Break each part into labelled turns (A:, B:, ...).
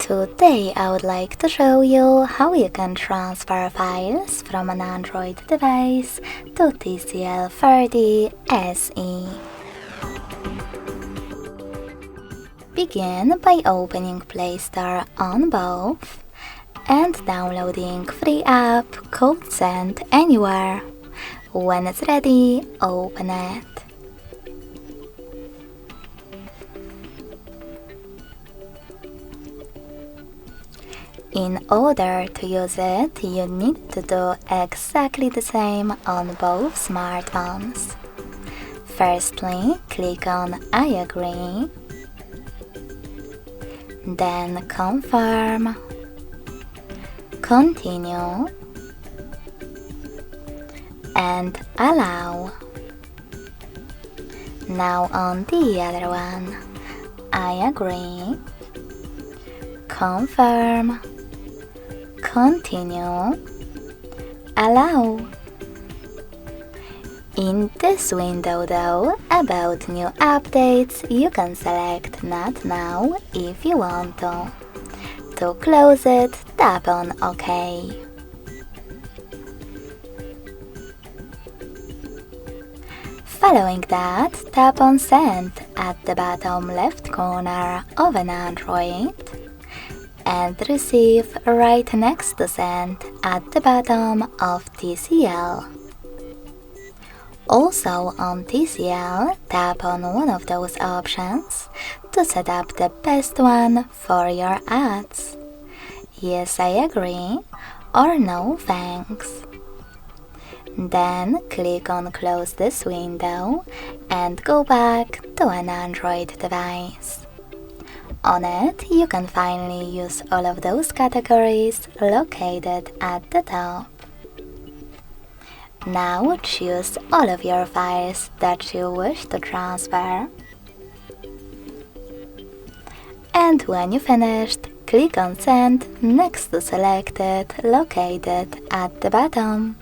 A: Today I would like to show you how you can transfer files from an Android device to TCL 40SE. Begin by opening Play Store on both and downloading free app called Send Anywhere. When it's ready, open it. In order to use it, you need to do exactly the same on both smartphones. Firstly, click on I agree, then confirm, continue, and allow. Now on the other one, I agree, confirm, continue, allow. In this window though, about new updates, you can select Not Now if you want to. To close it, tap on OK. Following that, tap on Send at the bottom left corner of an Android and Receive right next to Send at the bottom of TCL. Also on TCL, tap on one of those options to set up the best one for your ads. Yes, I agree, or no thanks. Then click on Close this window and go back to an Android device. On it, you can finally use all of those categories located at the top. Now choose all of your files that you wish to transfer. And when you finished, click on Send next to Selected located at the bottom.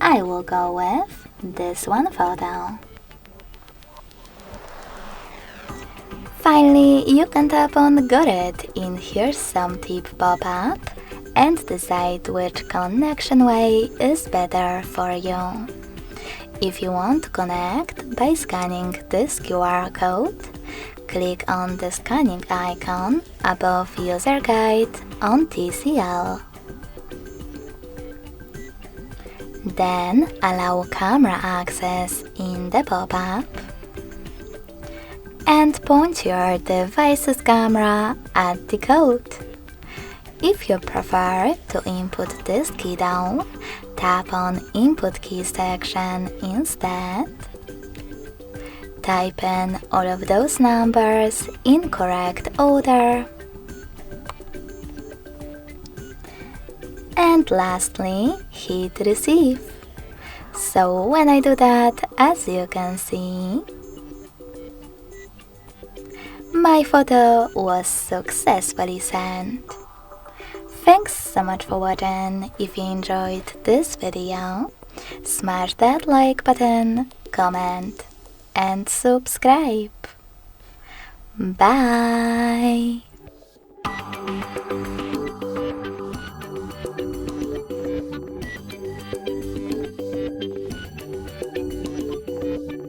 A: I will go with this one photo. Finally, you can tap on Got it in Here's Some Tip pop-up and decide which connection way is better for you. If you want to connect by scanning this QR code, click on the scanning icon above User Guide on TCL. Then allow camera access in the pop-up and point your device's camera at the code. If you prefer to input this key down, tap on Input Key section instead. Type in all of those numbers in correct order. And lastly, hit Receive. So when I do that, as you can see, my photo was successfully sent. Thanks so much for watching. If you enjoyed this video, smash that like button, comment, and subscribe. Bye!